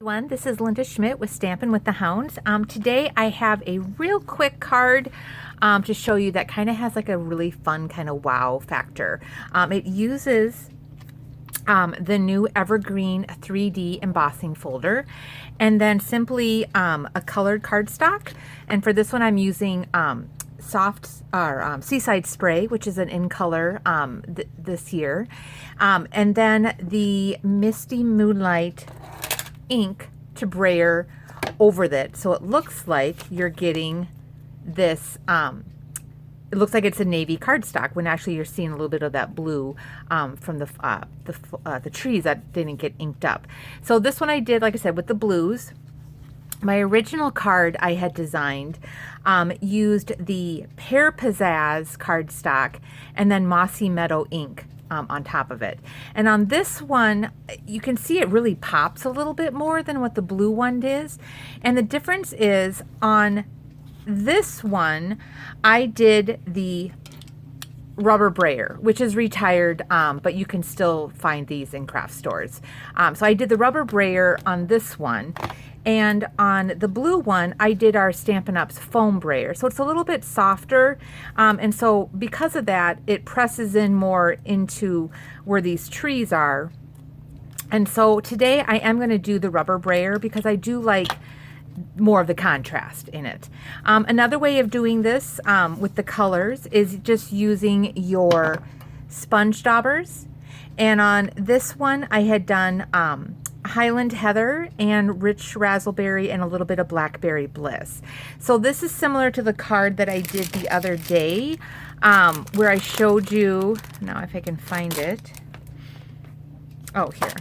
This is Linda Schmidt with Stampin' with the Hounds. Today I have a real quick card to show you that kind of has like a really fun kind of wow factor. It uses the new Evergreen 3D embossing folder and then simply a colored cardstock. And for this one I'm using Seaside Spray, which is an in color this year. And then the Misty Moonlight ink to brayer over that, so it looks like you're getting this it looks like it's a navy cardstock when actually you're seeing a little bit of that blue from the trees that didn't get inked up. So this one I did, like I said, with the blues. My original card I had designed used the Pear Pizzazz cardstock and then Mossy Meadow ink on top of it. And on this one, you can see it really pops a little bit more than what the blue one is. And the difference is on this one, I did the rubber brayer, which is retired, but you can still find these in craft stores. So I did the rubber brayer on this one. And on the blue one, I did our Stampin' Up's foam brayer. So it's a little bit softer. And so because of that, it presses in more into where these trees are. And so today I am going to do the rubber brayer because I do like more of the contrast in it. Another way of doing this with the colors is just using your sponge daubers. And on this one, I had done Highland Heather and Rich Razzleberry and a little bit of Blackberry Bliss. So this is similar to the card that I did the other day where I showed you, now if I can find it, oh here.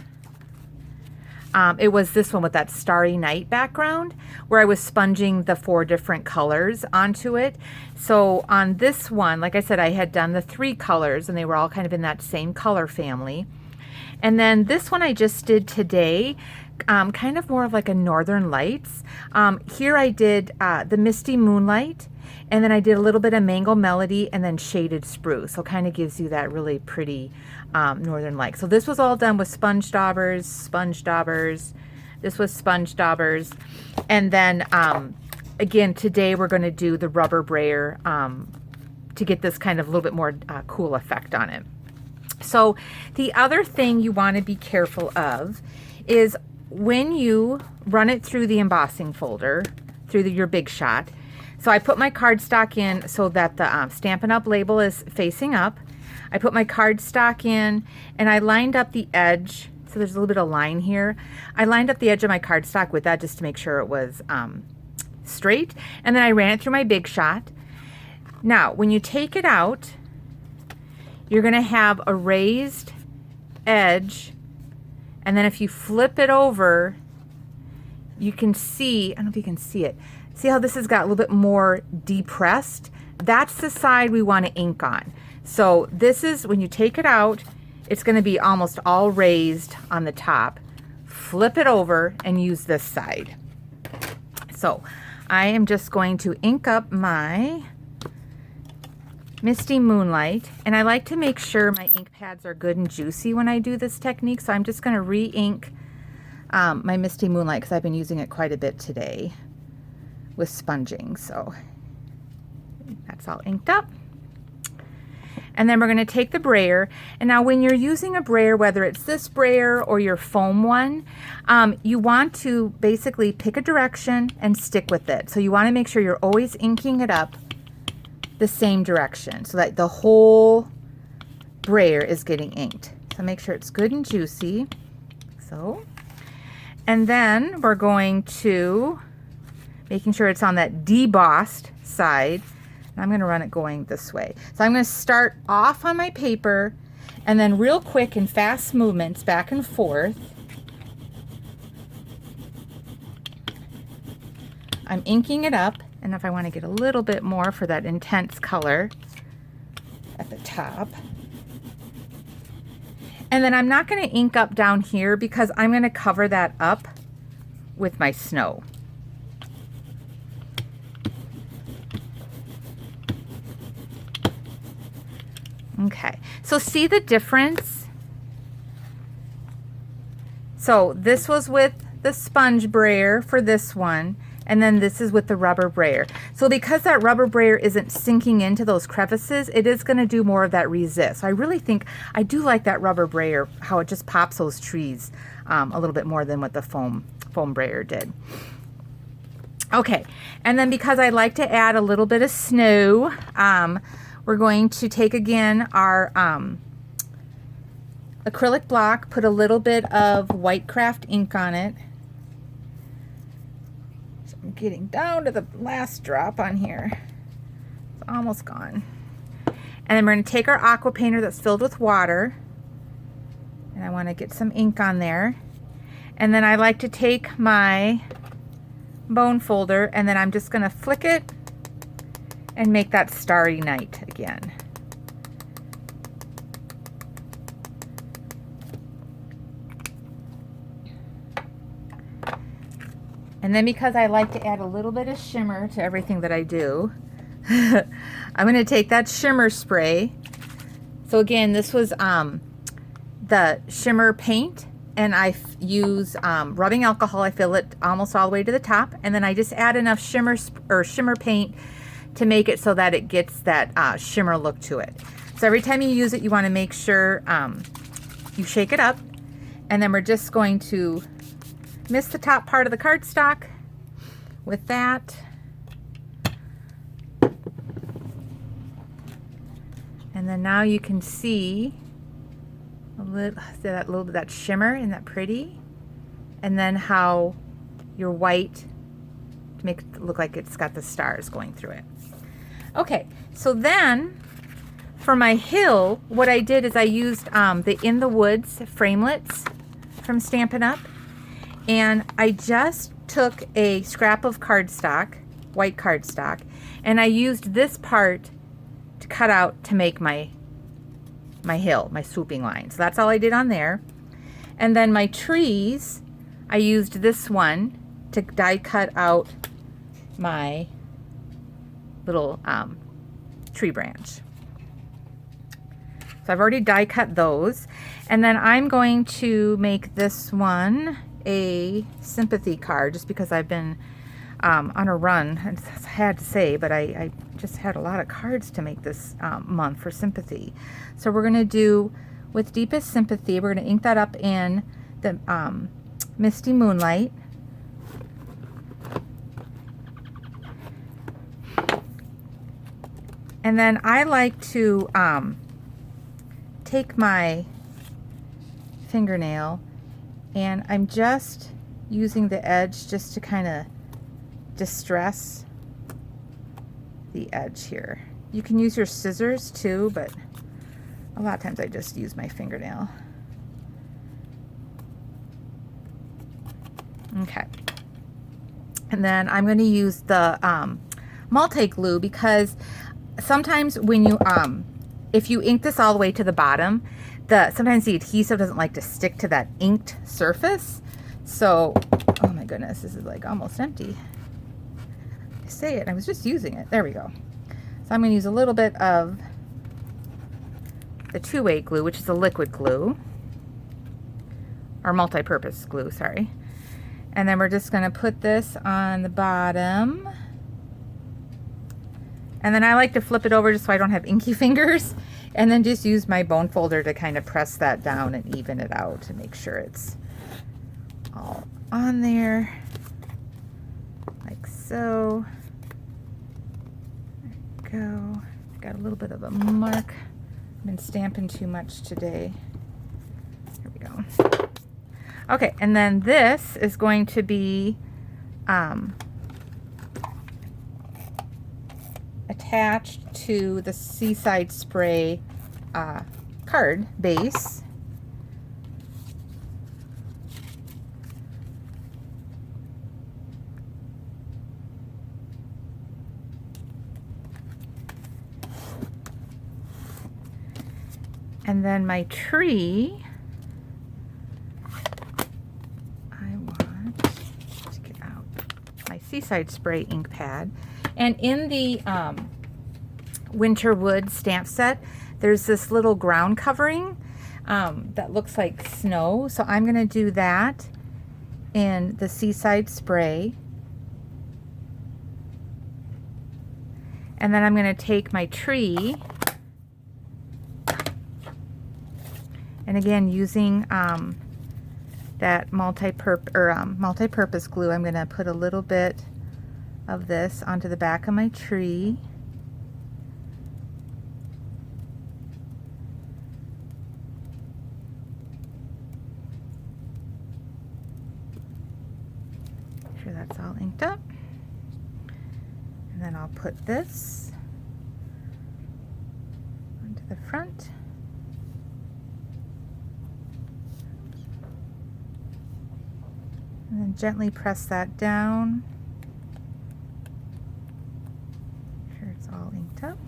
It was this one with that Starry Night background where I was sponging the 4 different colors onto it. So on this one, like I said, I had done the 3 colors and they were all kind of in that same color family. And then this one I just did today, kind of more of like a Northern Lights. Here I did the Misty Moonlight, and then I did a little bit of Mango Melody and then Shaded Spruce. So kind of gives you that really pretty Northern Light. So this was all done with sponge daubers. This was sponge daubers. And then again, today we're going to do the rubber brayer to get this kind of a little bit more cool effect on it. So the other thing you want to be careful of is when you run it through the embossing folder, through your Big Shot. So I put my cardstock in so that the Stampin' Up label is facing up. I put my cardstock in and I lined up the edge. So there's a little bit of line here. I lined up the edge of my cardstock with that just to make sure it was straight. And then I ran it through my Big Shot. Now, when you take it out, you're going to have a raised edge, and then if you flip it over, you can see, I don't know if you can see it, see how this has got a little bit more depressed? That's the side we want to ink on. So this is, when you take it out, it's going to be almost all raised on the top. Flip it over and use this side. So I am just going to ink up my Misty Moonlight, and I like to make sure my ink pads are good and juicy when I do this technique, so I'm just going to re-ink my Misty Moonlight because I've been using it quite a bit today with sponging. So that's all inked up. And then we're going to take the brayer, and now when you're using a brayer, whether it's this brayer or your foam one, you want to basically pick a direction and stick with it. So you want to make sure you're always inking it up the same direction so that the whole brayer is getting inked. So make sure it's good and juicy. So, and then we're going to making sure it's on that debossed side. And I'm going to run it going this way. So I'm going to start off on my paper and then real quick and fast movements back and forth. I'm inking it up. And if I want to get a little bit more for that intense color at the top. And then I'm not going to ink up down here because I'm going to cover that up with my snow. Okay, so see the difference? So this was with the sponge brayer for this one, and then this is with the rubber brayer. So because that rubber brayer isn't sinking into those crevices, it is going to do more of that resist. So I really think, I do like that rubber brayer, how it just pops those trees a little bit more than what the foam brayer did. Okay, and then because I like to add a little bit of snow, we're going to take again our acrylic block, put a little bit of white craft ink on it. So I'm getting down to the last drop on here. It's almost gone. And then we're going to take our aqua painter that's filled with water, and I want to get some ink on there. And then I like to take my bone folder, and then I'm just going to flick it and make that starry night again. And then because I like to add a little bit of shimmer to everything that I do, I'm going to take that shimmer spray. So again, this was the shimmer paint, and I use rubbing alcohol. I fill it almost all the way to the top, and then I just add enough shimmer paint to make it so that it gets that shimmer look to it. So every time you use it, you want to make sure you shake it up, and then we're just going to mist the top part of the cardstock with that. And then now you can see that little bit of that shimmer, isn't that pretty? And then how your white makes it look like it's got the stars going through it. Okay, so then for my hill, what I did is I used the In the Woods framelits from Stampin' Up! And I just took a scrap of cardstock, white cardstock, and I used this part to cut out to make my hill, my swooping line. So that's all I did on there. And then my trees, I used this one to die cut out my little tree branch. So I've already die cut those. And then I'm going to make this one a sympathy card, just because I've been on a run. I had to say, but I just had a lot of cards to make this month for sympathy. So we're going to do, with Deepest Sympathy, we're going to ink that up in the Misty Moonlight. And then I like to take my fingernail, and I'm just using the edge just to kind of distress the edge here. You can use your scissors too, but a lot of times I just use my fingernail. Okay. And then I'm going to use the multi-glue, because sometimes when you, if you ink this all the way to the bottom, sometimes the adhesive doesn't like to stick to that inked surface. So, oh my goodness, this is like almost empty. I say it, I was just using it. There we go. So I'm going to use a little bit of the two-way glue, which is a liquid glue, or multi-purpose glue, sorry. And then we're just going to put this on the bottom. And then I like to flip it over just so I don't have inky fingers. And then just use my bone folder to kind of press that down and even it out to make sure it's all on there. Like so. There we go. Got a little bit of a mark. I've been stamping too much today. Here we go. Okay, and then this is going to be attached to the Seaside Spray card base. And then my tree, I want to get out my Seaside Spray ink pad. And in the Winterwood stamp set, there's this little ground covering that looks like snow. So I'm going to do that in the Seaside Spray. And then I'm going to take my tree, and again, using that multi-purpose glue, I'm going to put a little bit of this onto the back of my tree. Make sure that's all inked up. And then I'll put this onto the front. And then gently press that down. Make sure it's all inked up.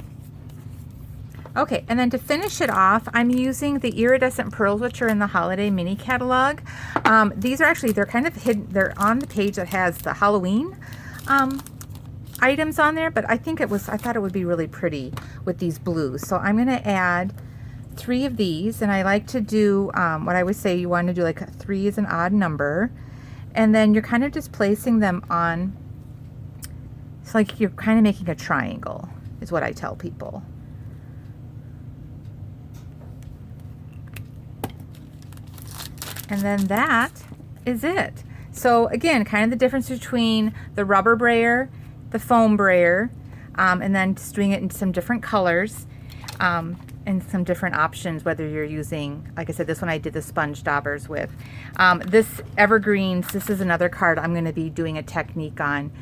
Okay, and then to finish it off, I'm using the iridescent pearls, which are in the holiday mini catalog. These are actually, they're kind of hidden, they're on the page that has the Halloween items on there, but I thought it would be really pretty with these blues. So I'm going to add 3 of these, and I like to do what I would say you want to do, like a 3 is an odd number, and then you're kind of just placing them on. It's like you're kind of making a triangle, is what I tell people. And then that is it. So again, kind of the difference between the rubber brayer, the foam brayer, and then just doing it in some different colors and some different options, whether you're using, like I said, this one I did the sponge daubers with. This Evergreens, this is another card I'm going to be doing a technique on.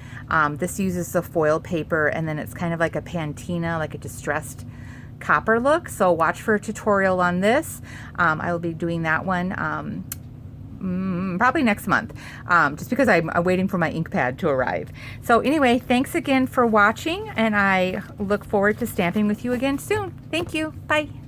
This uses the foil paper, and then it's kind of like a patina, like a distressed copper look. So watch for a tutorial on this. I will be doing that one probably next month, just because I'm waiting for my ink pad to arrive. So anyway, thanks again for watching, and I look forward to stamping with you again soon. Thank you. Bye.